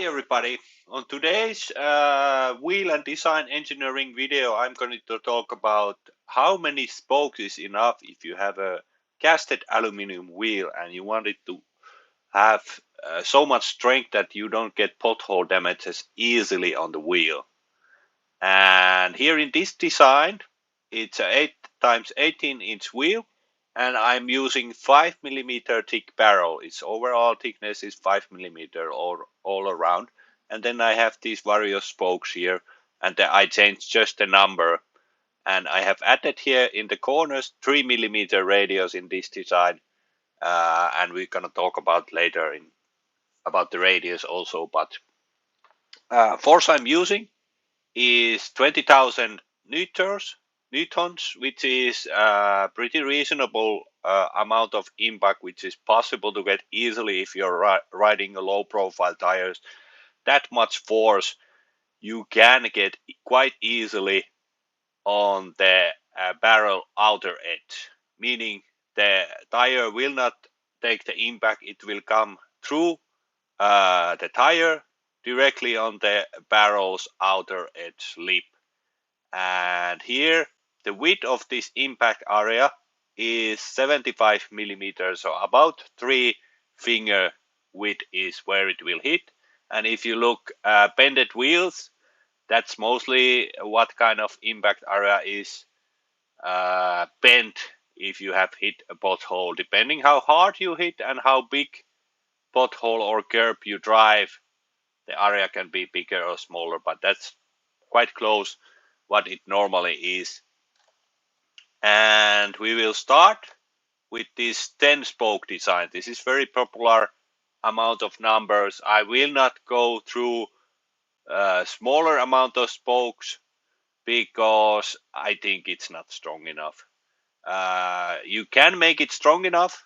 everybody. On today's wheel and design engineering video, I'm going to talk about how many spokes is enough if you have a casted aluminum wheel and you want it to have so much strength that you don't get pothole damages easily on the wheel. And here in this design, it's a 8 times 18 inch wheel, and I'm using 5mm thick barrel. Its overall thickness is 5mm all around. And then I have these various spokes here, and I changed just the number. And I have added here in the corners 3mm radius in this design. And we're gonna talk about later about the radius also. But force I'm using is 20,000 newtons, which is a pretty reasonable amount of impact, which is possible to get easily if you're riding a low profile tires. That much force you can get quite easily on the barrel outer edge, meaning the tire will not take the impact, it will come through the tire directly on the barrel's outer edge lip. And here the width of this impact area is 75 millimeters, so about 3 finger width is where it will hit. And if you look bended wheels, that's mostly what kind of impact area is bent if you have hit a pothole. Depending how hard you hit and how big pothole or curb you drive, the area can be bigger or smaller, but that's quite close what it normally is. And we will start with this 10 spoke design. This is very popular amount of numbers. I will not go through a smaller amount of spokes because I think it's not strong enough. You can make it strong enough,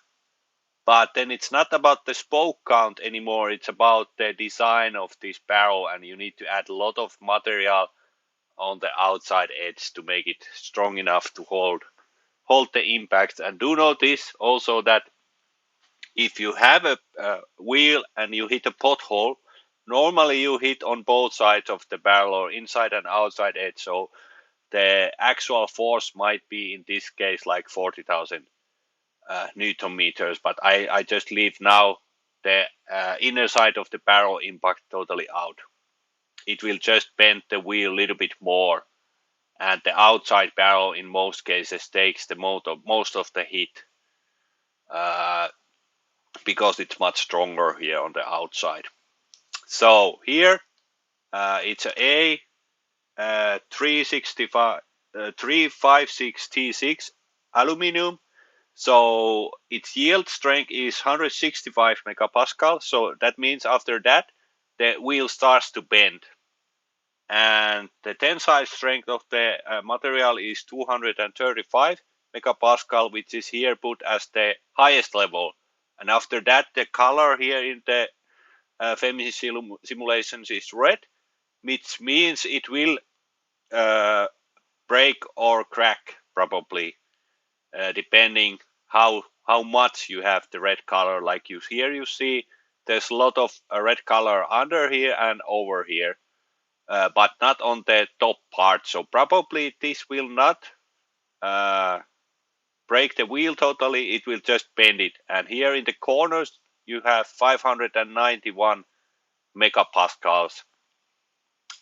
but then it's not about the spoke count anymore. It's about the design of this barrel, and you need to add a lot of material on the outside edge to make it strong enough to hold the impact. And do notice also that if you have a wheel and you hit a pothole, normally you hit on both sides of the barrel or inside and outside edge. So the actual force might be in this case like 40,000 Newton meters, but I just leave now the inner side of the barrel impact totally out. It will just bend the wheel a little bit more, and the outside barrel in most cases takes the most of the hit because it's much stronger here on the outside. So here it's a 356 T6 aluminium. So its yield strength is 165 megapascal. So that means after that the wheel starts to bend. And the tensile strength of the material is 235 megapascal, which is here put as the highest level. And after that, the color here in the FEM simulations is red, which means it will break or crack probably, depending how much you have the red color. Like you see there's a lot of red color under here and over here. But not on the top part. So probably this will not break the wheel totally, it will just bend it. And here in the corners you have 591 megapascals,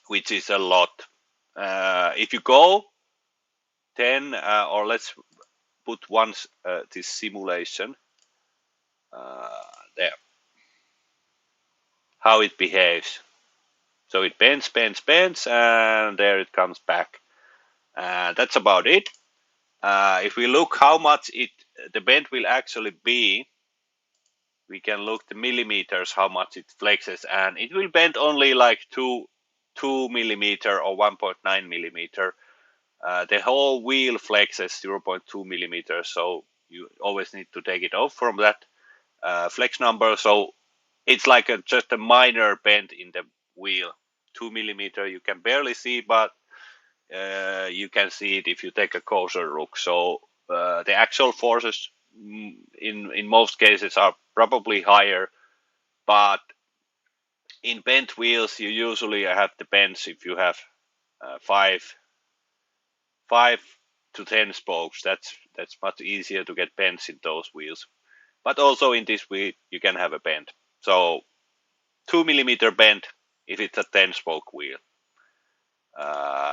which is a lot. If you go 10 or let's put once this simulation there, how it behaves. So it bends, and there it comes back. That's about it. If we look how much the bend will actually be, we can look the millimeters, how much it flexes, and it will bend only like 2 millimeter or 1.9 millimeter. The whole wheel flexes 0.2 millimeters, so you always need to take it off from that flex number. So it's like just a minor bend in the wheel. 2 millimeter you can barely see, but you can see it if you take a closer look. So the actual forces in most cases are probably higher, but In bent wheels, you usually have the bends if you have 5 to 10 spokes. That's much easier to get bends in those wheels. But also in this wheel, you can have a bend. So 2 mm bend if it's a 10 spoke wheel.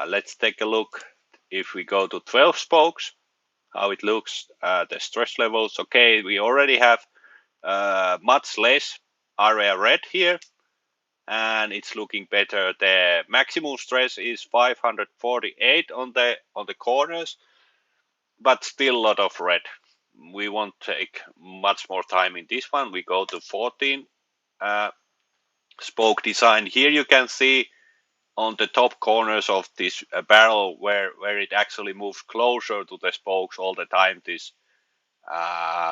Let's take a look if we go to 12 spokes, how it looks, the stress levels. Okay, we already have much less area red here, and it's looking better. The maximum stress is 548 on the corners, but still a lot of red. We won't take much more time in this one. We go to 14 spoke design. Here you can see on the top corners of this barrel where it actually moves closer to the spokes all the time, this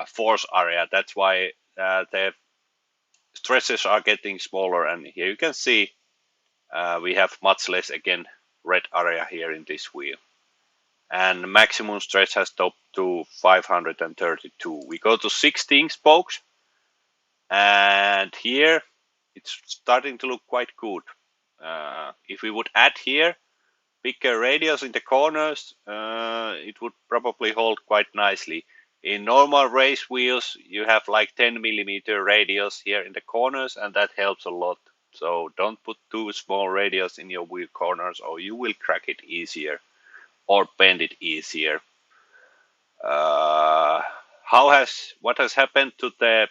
force area. That's why the stresses are getting smaller, and here you can see we have much less, again, red area here in this wheel. And maximum stress has dropped to 532. We go to 16 spokes, and here it's starting to look quite good. If we would add here bigger radius in the corners, it would probably hold quite nicely. In normal race wheels, you have like 10 mm radius here in the corners, and that helps a lot. So don't put too small radius in your wheel corners, or you will crack it easier or bend it easier. What has happened to the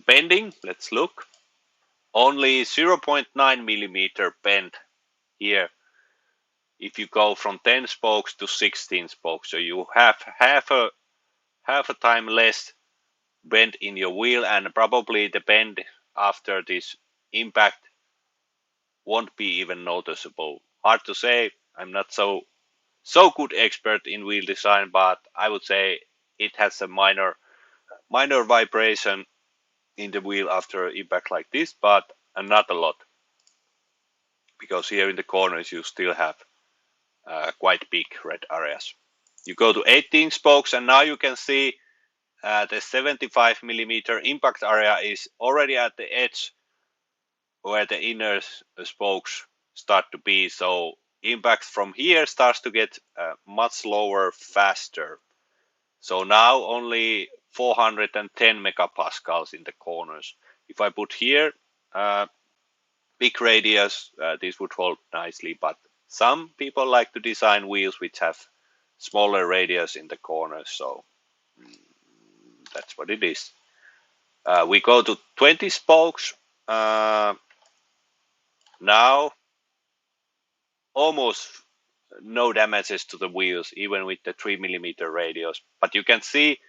bending? Let's look. Only 0.9 mm bend here if you go from 10 spokes to 16 spokes. So you have half a time less bend in your wheel, and probably the bend after this impact won't be even noticeable. Hard to say. I'm not so good expert in wheel design, but I would say it has a minor vibration in the wheel after impact like this, but not a lot, because here in the corners you still have quite big red areas. You go to 18 spokes, and now you can see the 75 mm impact area is already at the edge where the inner spokes start to be. So impact from here starts to get much lower faster. So now only 410 megapascals in the corners. If I put here big radius, this would hold nicely, but some people like to design wheels which have smaller radius in the corners, so that's what it is. We go to 20 spokes. Now almost no damages to the wheels, even with the 3 mm radius, but you can see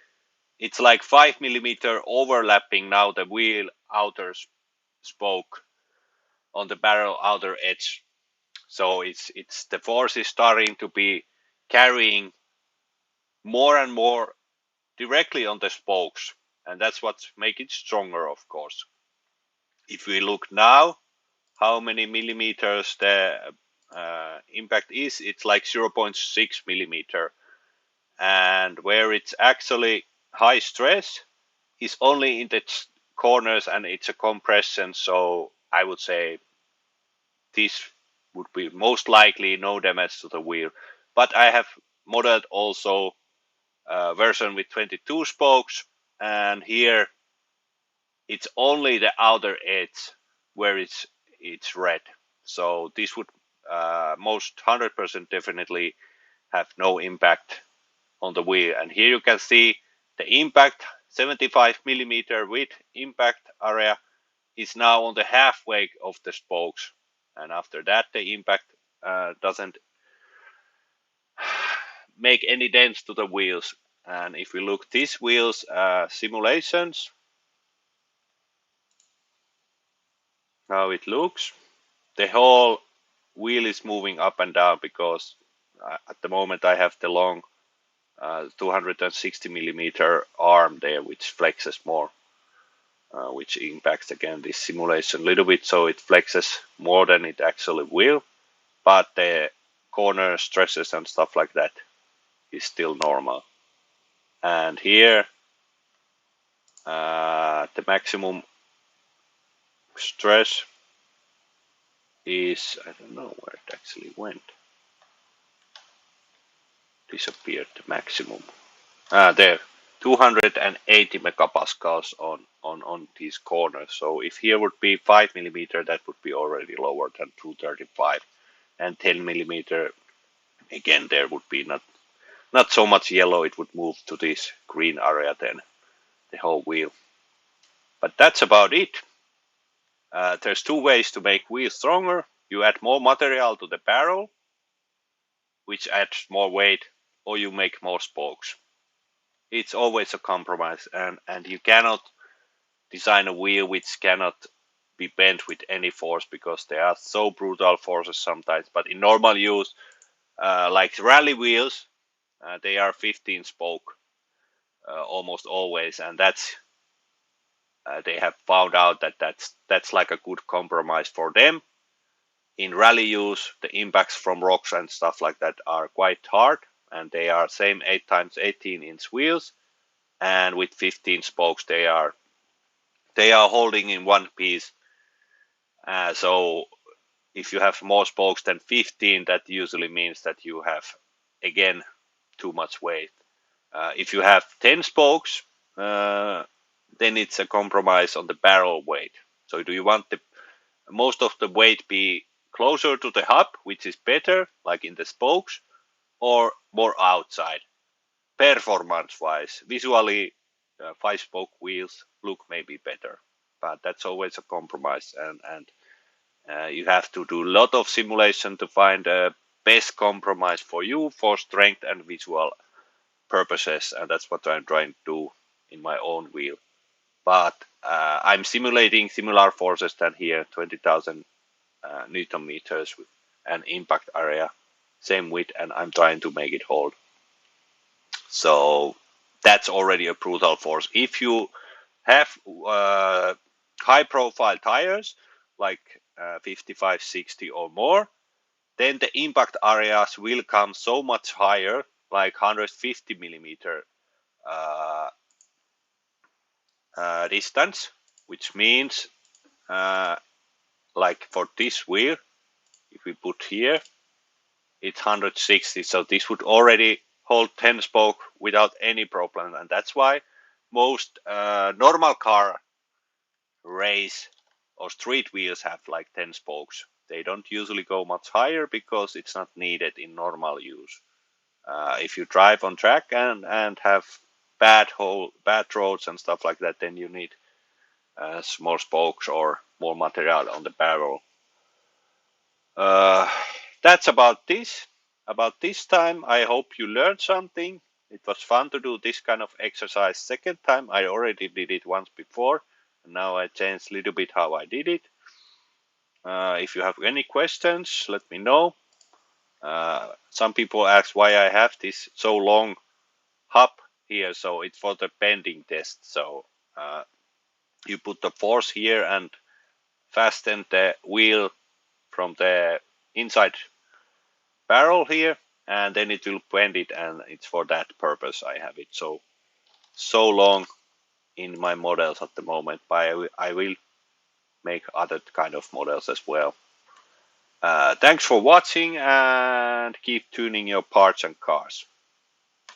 it's like 5 mm overlapping now the wheel outer spoke on the barrel outer edge. So it's the force is starting to be carrying more and more directly on the spokes, and that's what makes it stronger, of course. If we look now how many millimeters the impact is, it's like 0.6 mm, and where it's actually high stress is only in the corners, and it's a compression. So I would say this would be most likely no damage to the wheel. But I have modeled also a version with 22 spokes, and here it's only the outer edge where it's red. So this would most 100% definitely have no impact on the wheel. And here you can see the impact, 75 mm with impact area, is now on the halfway of the spokes, and after that the impact doesn't make any dents to the wheels. And if we look these wheels simulations, how it looks, the whole wheel is moving up and down, because at the moment I have the long 260 mm arm there, which flexes more, which impacts again this simulation a little bit, so it flexes more than it actually will, but the corner stresses and stuff like that is still normal. And here the maximum stress is, I don't know where it actually went. Disappeared the maximum. There, 280 megapascals on these corners. So if here would be 5 millimeter, that would be already lower than 235, and 10 millimeter, again there would be not so much yellow. It would move to this green area then, the whole wheel. But that's about it. There's two ways to make wheels stronger. You add more material to the barrel, which adds more weight, or you make more spokes. It's always a compromise, and you cannot design a wheel which cannot be bent with any force, because they are so brutal forces sometimes. But in normal use, like rally wheels, they are 15 spoke almost always, and that's they have found out that that's like a good compromise for them. In rally use, the impacts from rocks and stuff like that are quite hard, and they are same 8x18-inch wheels, and with 15 spokes they are holding in one piece. So if you have more spokes than 15, that usually means that you have, again, too much weight. If you have 10 spokes, then it's a compromise on the barrel weight. So do you want the most of the weight be closer to the hub, which is better, like in the spokes, or more outside? Performance wise, visually, 5-spoke wheels look maybe better, but that's always a compromise, and you have to do a lot of simulation to find the best compromise for you for strength and visual purposes, and that's what I'm trying to do in my own wheel. But I'm simulating similar forces than here, 20,000 Newton meters with an impact area, same width, and I'm trying to make it hold. So that's already a brutal force. If you have high profile tires, like 55, 60 or more, then the impact areas will come so much higher, like 150 millimeter distance, which means like for this wheel, if we put here, it's 160. So this would already hold 10 spoke without any problem. And that's why most normal car race or street wheels have like 10 spokes. They don't usually go much higher because it's not needed in normal use. If you drive on track and have bad roads and stuff like that, then you need more spokes or more material on the barrel. That's about this. About this time, I hope you learned something. It was fun to do this kind of exercise second time. I already did it once before, and now I changed a little bit how I did it. If you have any questions, let me know. Some people ask why I have this so long hub here, so it's for the bending test. So you put the force here and fasten the wheel from the inside barrel here, and then it will bend it, and it's for that purpose I have it so long in my models at the moment, but I will make other kind of models as well. Thanks for watching, and keep tuning your parts and cars.